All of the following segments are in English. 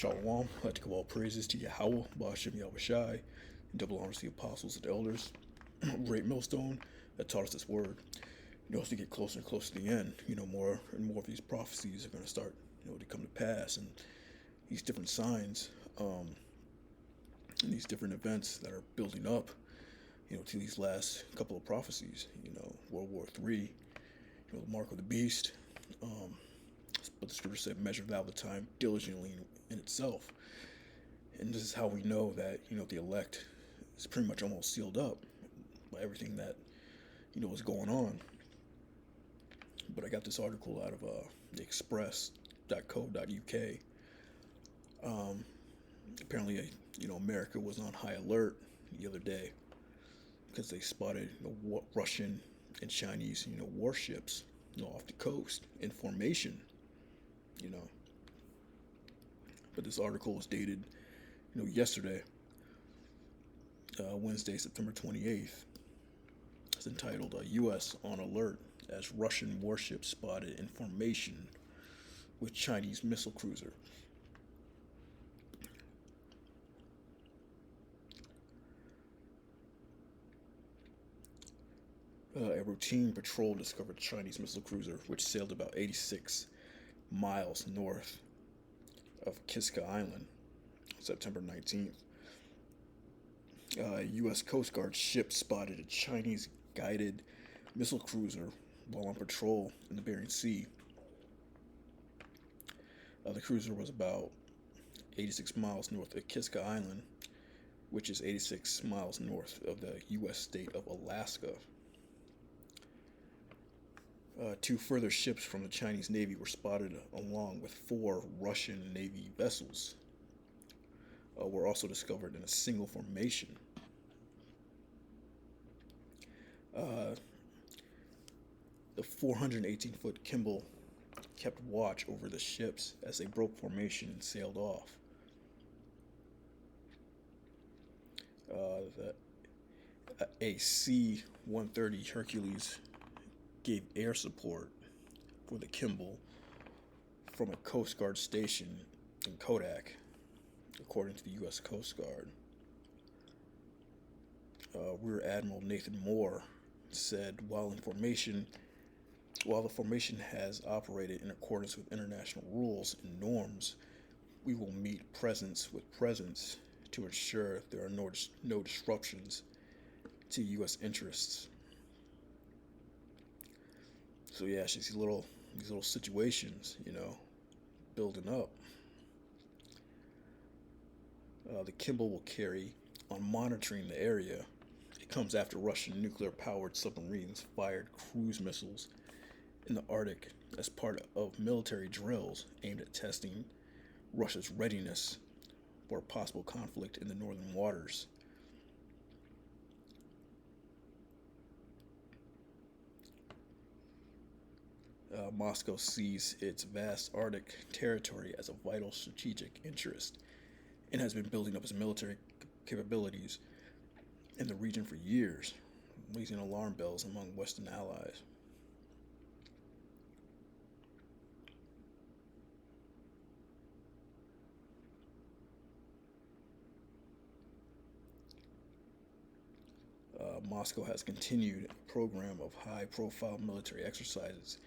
Shalom. I'd like to give all praises to Yahweh, Ba'ashem Yahushai, and double honors to the apostles and elders. Great millstone that taught us this word. As we get closer and closer to the end, more and more of these prophecies are going to start, to come to pass, and these different signs, and these different events that are building up, to these last couple of prophecies. World War III, the mark of the beast. But the scripture said, "Measure thou the time diligently in itself." And this is how we know that the elect is pretty much almost sealed up by everything that is going on. But I got this article out of the express.co.uk. Apparently, America was on high alert the other day because they spotted Russian and Chinese warships off the coast in formation. But this article was dated yesterday, Wednesday, September 28th. It's entitled U.S. on alert as Russian warships spotted in formation with Chinese missile cruiser. A routine patrol discovered Chinese missile cruiser, which sailed about 86 miles north of Kiska Island, September 19th. U.S. Coast Guard ship spotted a Chinese guided missile cruiser while on patrol in the Bering Sea. The cruiser was about 86 miles north of Kiska Island, which is 86 miles north of the U.S. state of Alaska. Two further ships from the Chinese Navy were spotted along with 4 Russian Navy vessels. Were also discovered in a single formation. The 418-foot Kimball kept watch over the ships as they broke formation and sailed off. A C-130 Hercules gave air support for the Kimball from a Coast Guard station in Kodak, according to the U.S. Coast Guard. Rear Admiral Nathan Moore said, while the formation has operated in accordance with international rules and norms, we will meet presence with presence to ensure there are no disruptions to U.S. interests. So yeah, it's these little situations, building up. The Kimball will carry on monitoring the area. It comes after Russian nuclear-powered submarines fired cruise missiles in the Arctic as part of military drills aimed at testing Russia's readiness for a possible conflict in the northern waters. Moscow sees its vast Arctic territory as a vital strategic interest and has been building up its military capabilities in the region for years, raising alarm bells among Western allies. Moscow has continued a program of high-profile military exercises,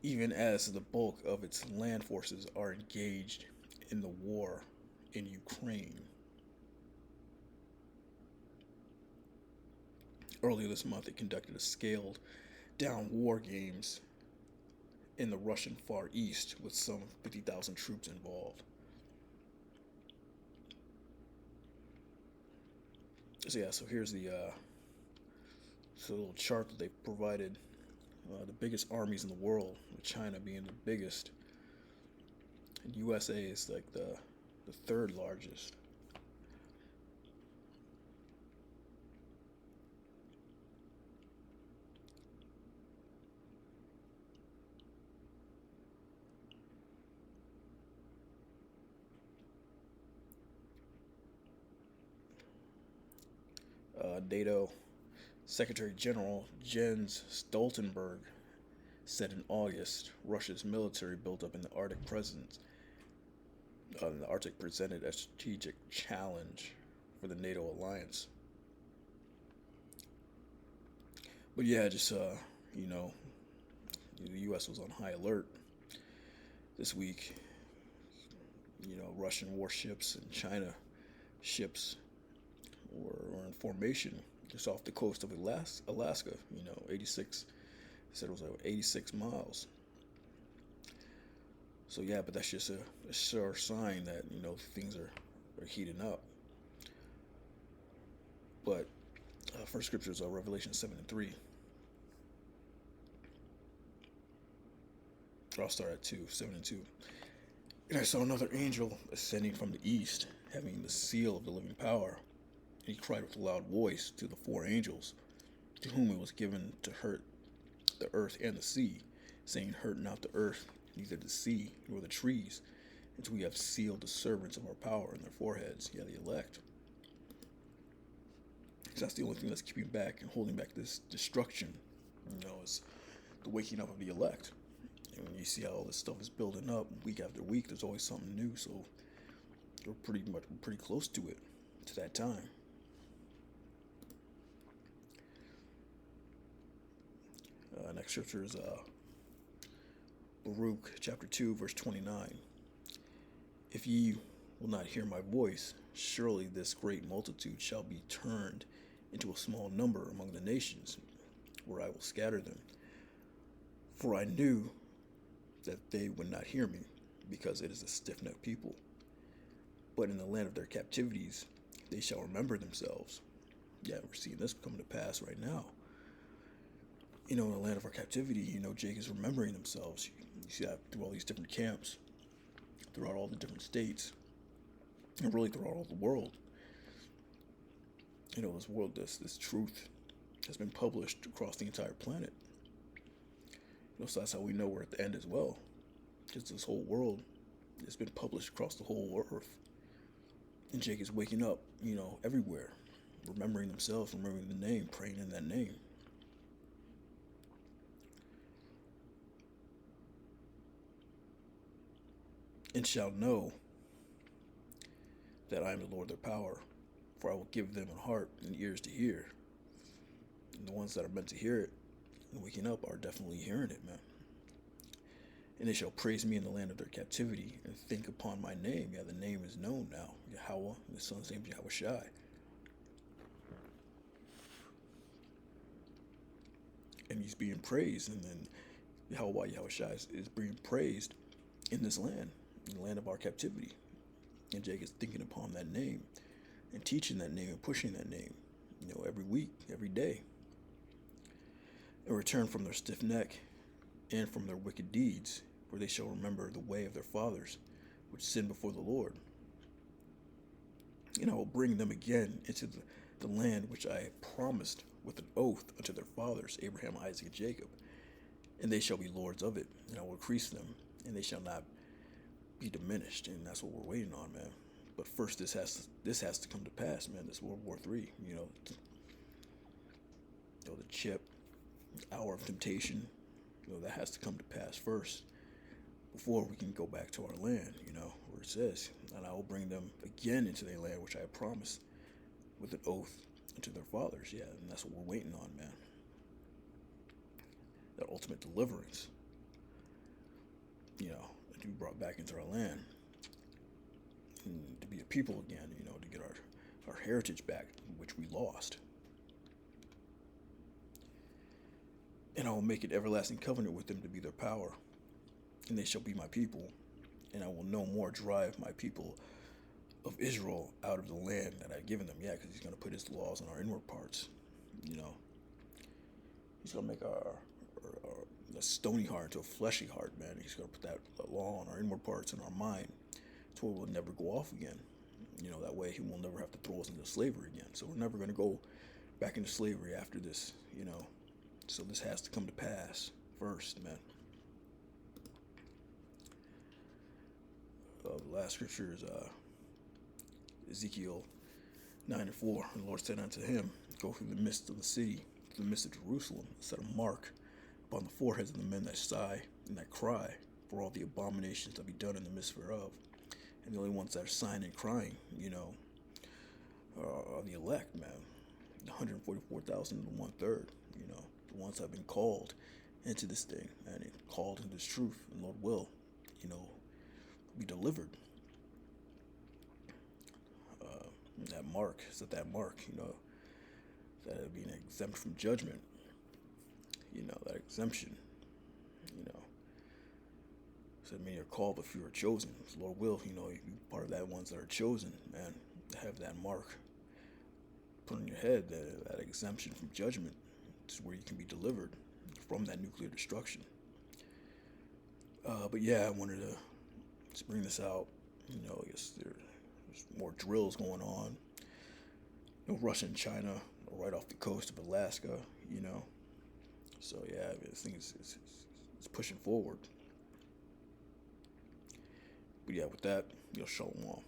even as the bulk of its land forces are engaged in the war in Ukraine. Earlier this month, it conducted a scaled-down war games in the Russian Far East with some 50,000 troops involved. So here's the little chart that they provided. The biggest armies in the world, with China being the biggest, and USA is like the third largest. NATO Secretary General Jens Stoltenberg said in August Russia's military buildup in the Arctic presence The Arctic presented a strategic challenge for the NATO alliance. But yeah, just you know, the U.S. was on high alert this week. Russian warships and China ships were in formation just off the coast of Alaska. 86. Said it was like 86 miles. So yeah, but that's just a sure sign that things are heating up. But first scriptures are Revelation 7:3. I'll start at 7:2. And I saw another angel ascending from the east, having the seal of the living power. And he cried with a loud voice to the four angels, to whom it was given to hurt the earth and the sea, saying, "Hurt not the earth, neither the sea, nor the trees, until we have sealed the servants of our power in their foreheads, yeah, the elect." Because that's the only thing that's keeping back and holding back this destruction, is the waking up of the elect. And when you see how all this stuff is building up week after week, there's always something new. So we're pretty close to it, to that time. Next scripture is Baruch chapter 2, verse 29. "If ye will not hear my voice, surely this great multitude shall be turned into a small number among the nations, where I will scatter them. For I knew that they would not hear me, because it is a stiff-necked people. But in the land of their captivities they shall remember themselves." Yeah, we're seeing this come to pass right now. In the land of our captivity, Jake is remembering themselves. You see that through all these different camps, throughout all the different states, and really throughout all the world. This world, this truth has been published across the entire planet. So that's how we know we're at the end as well. Because this whole world has been published across the whole earth. And Jake is waking up, everywhere, remembering themselves, remembering the name, praying in that name. "And shall know that I am the Lord their power, for I will give them a heart and ears to hear." And the ones that are meant to hear it and waking up are definitely hearing it, man. "And they shall praise me in the land of their captivity, and think upon my name." Yeah, the name is known now. Yahweh, and the son's name is Yahushai. And he's being praised, and then Yahweh Yahushai is being praised in this land, in the land of our captivity. And Jake is thinking upon that name, and teaching that name, and pushing that name, every week, every day. "And return from their stiff neck, and from their wicked deeds, for they shall remember the way of their fathers, which sinned before the Lord. And I will bring them again into the land which I promised with an oath unto their fathers, Abraham, Isaac, and Jacob. And they shall be lords of it, and I will increase them, and they shall not be diminished." And that's what we're waiting on, man. But first, this has to come to pass, man. This World War III, the chip, hour of temptation, that has to come to pass first, before we can go back to our land, where it says, "And I will bring them again into their land which I have promised with an oath unto their fathers." Yeah, and that's what we're waiting on, man. That ultimate deliverance, to be brought back into our land, and to be a people again, to get our heritage back, which we lost. "And I will make an everlasting covenant with them to be their power, and they shall be my people, and I will no more drive my people of Israel out of the land that I've given them." Yeah, because he's going to put his laws on our inward parts. He's going to make a stony heart into a fleshy heart, man. He's going to put that law on our inward parts and our mind, to where we'll never go off again. That way he will never have to throw us into slavery again. So we're never going to go back into slavery after this, So this has to come to pass first, man. The last scripture is Ezekiel 9:4. "And the Lord said unto him, Go through the midst of the city, through the midst of Jerusalem, and set a mark upon the foreheads of the men that sigh and that cry, for all the abominations that be done in the midst thereof. And the only ones that are sighing and crying, are the elect, man. 144,000 and 1/3, the ones that have been called into this thing, man, and called into this truth, and Lord will, you know, be delivered. That mark, is that mark, that it'll be an exempt from judgment, that exemption, you know. So many are called, but few are chosen. So Lord will, you be part of that ones that are chosen, man, to have that mark put on your head, that exemption from judgment, to where you can be delivered from that nuclear destruction. But yeah, I wanted to just bring this out. I guess there's more drills going on. Russia and China are right off the coast of Alaska, you know. So yeah, I mean, this thing is pushing forward. But yeah, with that, shalom.